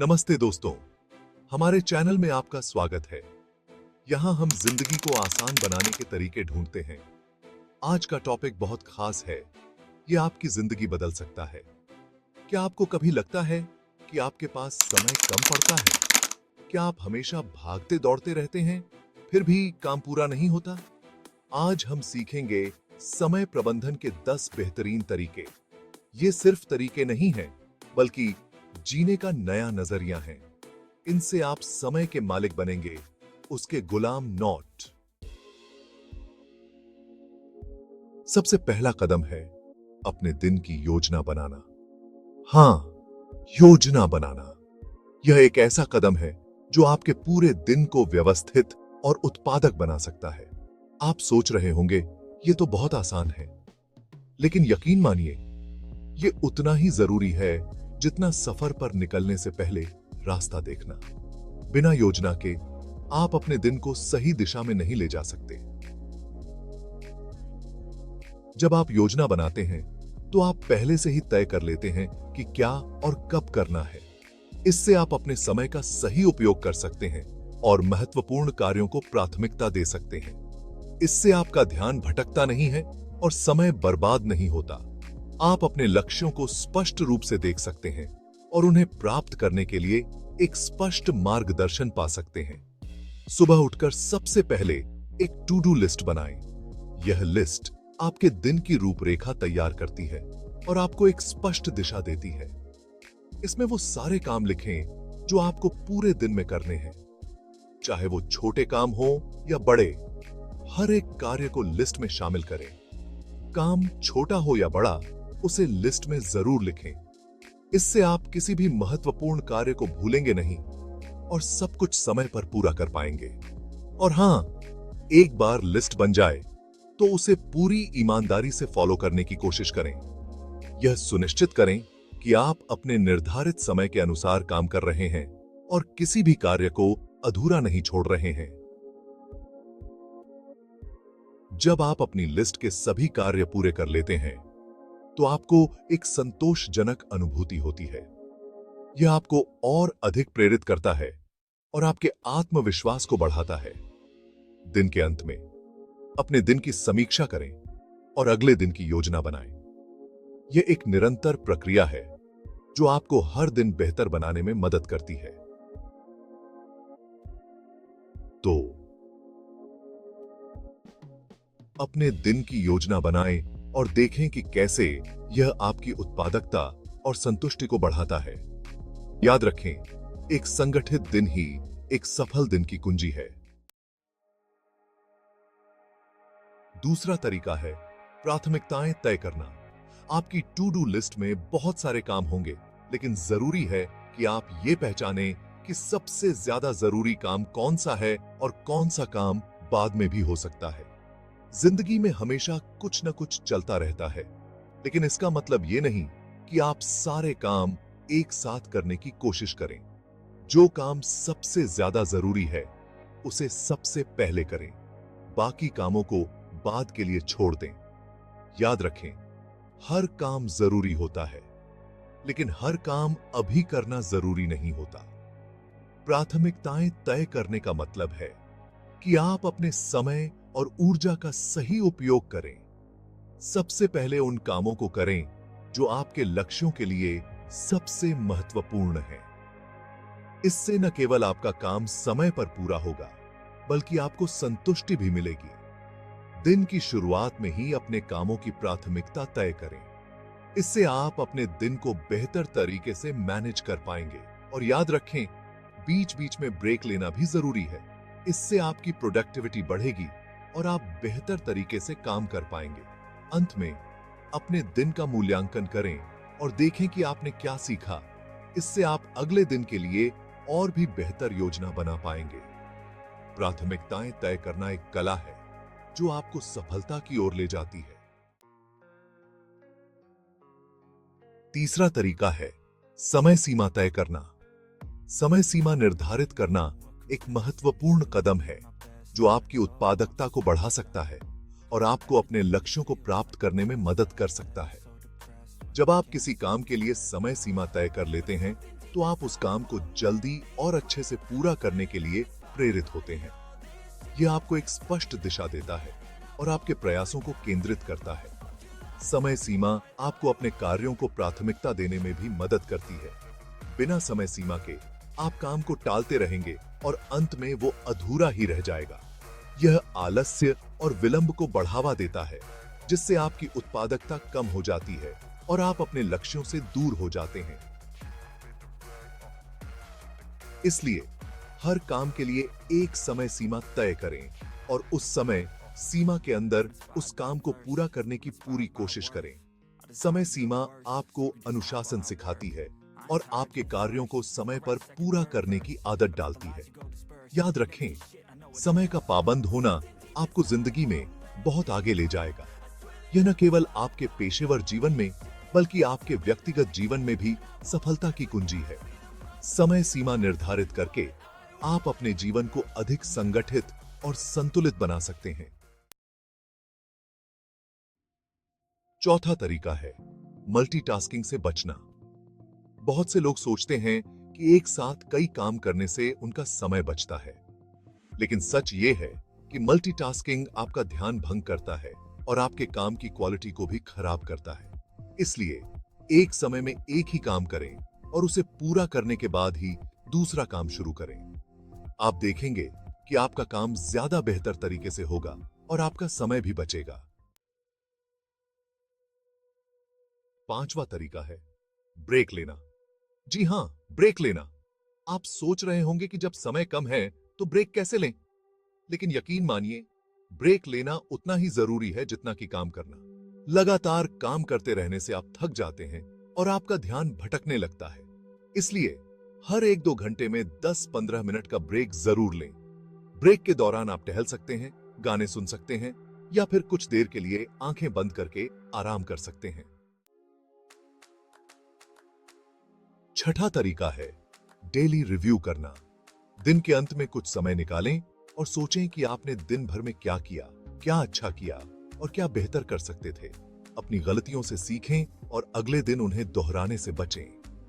नमस्ते दोस्तों, हमारे चैनल में आपका स्वागत है। यहाँ हम जिंदगी को आसान बनाने के तरीके ढूंढते हैं। आज का टॉपिक बहुत खास है। ये आपकी जिंदगी बदल सकता है। क्या आपको कभी लगता है कि आपके पास समय कम पड़ता है? क्या आप हमेशा भागते दौड़ते रहते हैं, फिर भी काम पूरा नहीं होता? आज हम सीखेंगे समय प्रबंधन के 10 बेहतरीन तरीके। ये सिर्फ तरीके नहीं हैं, बल्कि जीने का नया नजरिया है। इनसे आप समय के मालिक बनेंगे, उसके गुलाम नॉट। सबसे पहला कदम है अपने दिन की योजना बनाना। हां, योजना बनाना। यह एक ऐसा कदम है जो आपके पूरे दिन को व्यवस्थित और उत्पादक बना सकता है। आप सोच रहे होंगे, यह तो बहुत आसान है, लेकिन यकीन मानिए, यह उतना ही जरूरी है जितना सफर पर निकलने से पहले रास्ता देखना। बिना योजना के आप अपने दिन को सही दिशा में नहीं ले जा सकते। जब आप योजना बनाते हैं, तो आप पहले से ही तय कर लेते हैं कि क्या और कब करना है। इससे आप अपने समय का सही उपयोग कर सकते हैं और महत्वपूर्ण कार्यों को प्राथमिकता दे सकते हैं। इससे आपका ध्यान भटकता नहीं है और समय बर्बाद नहीं होता। आप अपने लक्ष्यों को स्पष्ट रूप से देख सकते हैं और उन्हें प्राप्त करने के लिए एक स्पष्ट मार्गदर्शन पा सकते हैं। सुबह उठकर सबसे पहले एक टू डू लिस्ट बनाएं। यह लिस्ट आपके दिन की रूपरेखा तैयार करती है और आपको एक स्पष्ट दिशा देती है। इसमें वो सारे काम लिखें जो आपको पूरे दिन में करने हैं, चाहे वो छोटे काम हो या बड़े। हर एक कार्य को लिस्ट में शामिल करें। काम छोटा हो या बड़ा, उसे लिस्ट में जरूर लिखें। इससे आप किसी भी महत्वपूर्ण कार्य को भूलेंगे नहीं और सब कुछ समय पर पूरा कर पाएंगे। और हां, एक बार लिस्ट बन जाए तो उसे पूरी ईमानदारी से फॉलो करने की कोशिश करें। यह सुनिश्चित करें कि आप अपने निर्धारित समय के अनुसार काम कर रहे हैं और किसी भी कार्य को अधूरा नहीं छोड़ रहे हैं। जब आप अपनी लिस्ट के सभी कार्य पूरे कर लेते हैं, तो आपको एक संतोषजनक अनुभूति होती है। यह आपको और अधिक प्रेरित करता है और आपके आत्मविश्वास को बढ़ाता है। दिन के अंत में अपने दिन की समीक्षा करें और अगले दिन की योजना बनाएं। यह एक निरंतर प्रक्रिया है जो आपको हर दिन बेहतर बनाने में मदद करती है। तो अपने दिन की योजना बनाएं और देखें कि कैसे यह आपकी उत्पादकता और संतुष्टि को बढ़ाता है। याद रखें, एक संगठित दिन ही एक सफल दिन की कुंजी है। दूसरा तरीका है प्राथमिकताएं तय करना। आपकी टू डू लिस्ट में बहुत सारे काम होंगे, लेकिन जरूरी है कि आप ये पहचानें कि सबसे ज्यादा जरूरी काम कौन सा है और कौन सा काम बाद में भी हो सकता है। जिंदगी में हमेशा कुछ न कुछ चलता रहता है, लेकिन इसका मतलब ये नहीं कि आप सारे काम एक साथ करने की कोशिश करें। जो काम सबसे ज्यादा जरूरी है, उसे सबसे पहले करें। बाकी कामों को बाद के लिए छोड़ दें। याद रखें, हर काम जरूरी होता है, लेकिन हर काम अभी करना जरूरी नहीं होता। प्राथमिकताएं तय करने का मतलब है कि आप अपने समय और ऊर्जा का सही उपयोग करें। सबसे पहले उन कामों को करें जो आपके लक्ष्यों के लिए सबसे महत्वपूर्ण है। इससे न केवल आपका काम समय पर पूरा होगा, बल्कि आपको संतुष्टि भी मिलेगी। दिन की शुरुआत में ही अपने कामों की प्राथमिकता तय करें। इससे आप अपने दिन को बेहतर तरीके से मैनेज कर पाएंगे। और याद रखें, बीच बीच में ब्रेक लेना भी जरूरी है। इससे आपकी प्रोडक्टिविटी बढ़ेगी और आप बेहतर तरीके से काम कर पाएंगे। अंत में अपने दिन का मूल्यांकन करें और देखें कि आपने क्या सीखा। इससे आप अगले दिन के लिए और भी बेहतर योजना बना पाएंगे। प्राथमिकताएं तय करना एक कला है जो आपको सफलता की ओर ले जाती है। तीसरा तरीका है समय सीमा तय करना। समय सीमा निर्धारित करना एक महत्वपूर्ण कदम है जो आपकी उत्पादकता को बढ़ा सकता है और आपको अपने लक्ष्यों को प्राप्त करने में मदद कर सकता है। जब आप किसी काम के लिए समय सीमा तय कर लेते हैं, तो आप उस काम को जल्दी और अच्छे से पूरा करने के लिए प्रेरित होते हैं। यह आपको एक स्पष्ट दिशा देता है और आपके प्रयासों को केंद्रित करता है। समय सीमा आपको अपने कार्यों को प्राथमिकता देने में भी मदद करती है। बिना समय सीमा के आप काम को टालते रहेंगे और अंत में वो अधूरा ही रह जाएगा। यह आलस्य और विलंब को बढ़ावा देता है, जिससे आपकी उत्पादकता कम हो जाती है और आप अपने लक्ष्यों से दूर हो जाते हैं। इसलिए हर काम के लिए एक समय सीमा तय करें और उस समय सीमा के अंदर उस काम को पूरा करने की पूरी कोशिश करें। समय सीमा आपको अनुशासन सिखाती है और आपके कार्यों को समय पर पूरा करने की आदत डालती है। याद रखें, समय का पाबंद होना आपको जिंदगी में बहुत आगे ले जाएगा। यह न केवल आपके पेशेवर जीवन में बल्कि आपके व्यक्तिगत जीवन में भी सफलता की कुंजी है। समय सीमा निर्धारित करके आप अपने जीवन को अधिक संगठित और संतुलित बना सकते हैं। चौथा तरीका है मल्टीटास्किंग से बचना। बहुत से लोग सोचते हैं कि एक साथ कई काम करने से उनका समय बचता है, लेकिन सच ये है कि मल्टीटास्किंग आपका ध्यान भंग करता है और आपके काम की क्वालिटी को भी खराब करता है। इसलिए एक समय में एक ही काम करें और उसे पूरा करने के बाद ही दूसरा काम शुरू करें। आप देखेंगे कि आपका काम ज्यादा बेहतर तरीके से होगा और आपका समय भी बचेगा। पांचवा तरीका है ब्रेक लेना। जी हां, ब्रेक लेना। आप सोच रहे होंगे कि जब समय कम है तो ब्रेक कैसे लें? लेकिन यकीन मानिए, ब्रेक लेना उतना ही जरूरी है जितना कि काम करना। लगातार काम करते रहने से आप थक जाते हैं और आपका ध्यान भटकने लगता है। इसलिए हर 1-2 घंटे में 10-15 मिनट का ब्रेक जरूर लें। ब्रेक के दौरान आप टहल सकते हैं, गाने सुन सकते हैं या फिर कुछ देर के लिए आंखें बंद करके आराम कर सकते हैं। छठा तरीका है डेली रिव्यू करना। दिन के अंत में कुछ समय निकालें और सोचें कि आपने दिन भर में क्या किया, क्या अच्छा किया और क्या बेहतर कर सकते थे। अपनी गलतियों से सीखें और अगले दिन उन्हें दोहराने से बचें।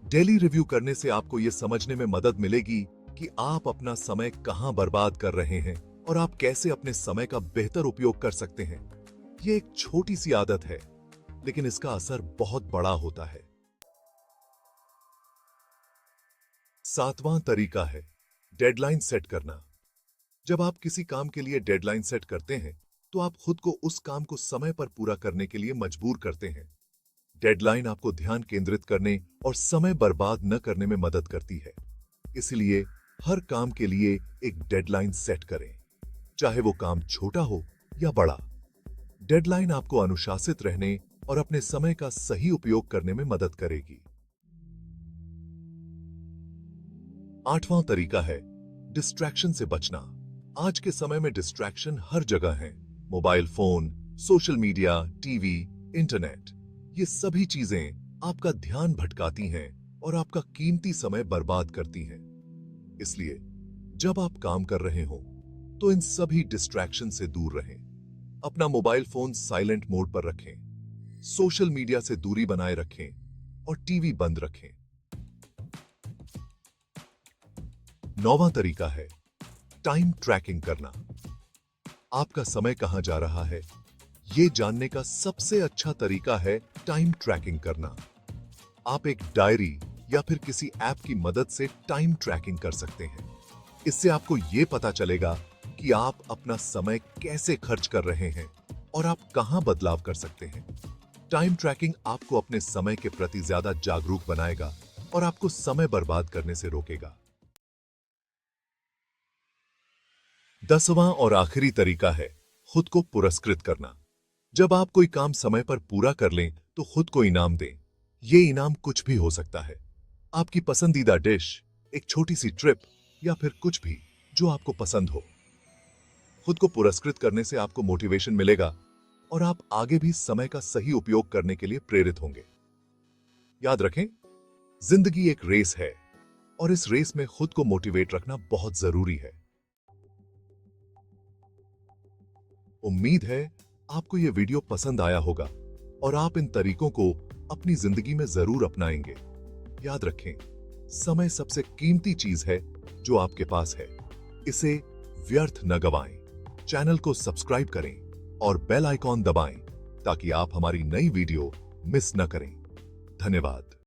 डेली रिव्यू करने से आपको यह समझने में मदद मिलेगी कि आप अपना समय कहां बर्बाद कर रहे हैं और आप कैसे अपने समय का बेहतर उपयोग कर सकते हैं। यह एक छोटी सी आदत है, लेकिन इसका असर बहुत बड़ा होता है। सातवां तरीका है डेडलाइन सेट करना। जब आप किसी काम के लिए डेडलाइन सेट करते हैं, तो आप खुद को उस काम को समय पर पूरा करने के लिए मजबूर करते हैं। डेडलाइन आपको ध्यान केंद्रित करने और समय बर्बाद न करने में मदद करती है। इसलिए हर काम के लिए एक डेडलाइन सेट करें, चाहे वो काम छोटा हो या बड़ा। डेडलाइन आपको अनुशासित रहने और अपने समय का सही उपयोग करने में मदद करेगी। आठवां तरीका है डिस्ट्रैक्शन से बचना। आज के समय में डिस्ट्रैक्शन हर जगह है। Mobile phone, social media, TV, internet, ये सभी चीजें आपका ध्यान भटकाती हैं और आपका कीमती समय बर्बाद करती हैं। इसलिए जब आप काम कर रहे हो तो इन सभी डिस्ट्रैक्शन से दूर रहें। अपना मोबाइल फोन साइलेंट मोड पर रखें, सोशल मीडिया से दूरी बनाए रखें और टीवी बंद रखें। नौवां तरीका है टाइम ट्रैकिंग करना। आपका समय कहां जा रहा है, यह जानने का सबसे अच्छा तरीका है टाइम ट्रैकिंग करना। आप एक डायरी या फिर किसी ऐप की मदद से टाइम ट्रैकिंग कर सकते हैं। इससे आपको यह पता चलेगा कि आप अपना समय कैसे खर्च कर रहे हैं और आप कहां बदलाव कर सकते हैं। टाइम ट्रैकिंग आपको अपने समय के प्रति ज्यादा जागरूक बनाएगा और आपको समय बर्बाद करने से रोकेगा। 10वां और आखिरी तरीका है खुद को पुरस्कृत करना। जब आप कोई काम समय पर पूरा कर लें तो खुद को इनाम दें। यह इनाम कुछ भी हो सकता है, आपकी पसंदीदा डिश, एक छोटी सी ट्रिप या फिर कुछ भी जो आपको पसंद हो। खुद को पुरस्कृत करने से आपको मोटिवेशन मिलेगा और आप आगे भी समय का सही उपयोग करने के लिए प्रेरित होंगे। याद रखें, जिंदगी एक रेस है और इस रेस में खुद को मोटिवेट रखना बहुत जरूरी है। उम्मीद है आपको यह वीडियो पसंद आया होगा और आप इन तरीकों को अपनी जिंदगी में जरूर अपनाएंगे। याद रखें, समय सबसे कीमती चीज है जो आपके पास है। इसे व्यर्थ न गवाएं। चैनल को सब्सक्राइब करें और बेल आइकॉन दबाएं ताकि आप हमारी नई वीडियो मिस न करें। धन्यवाद।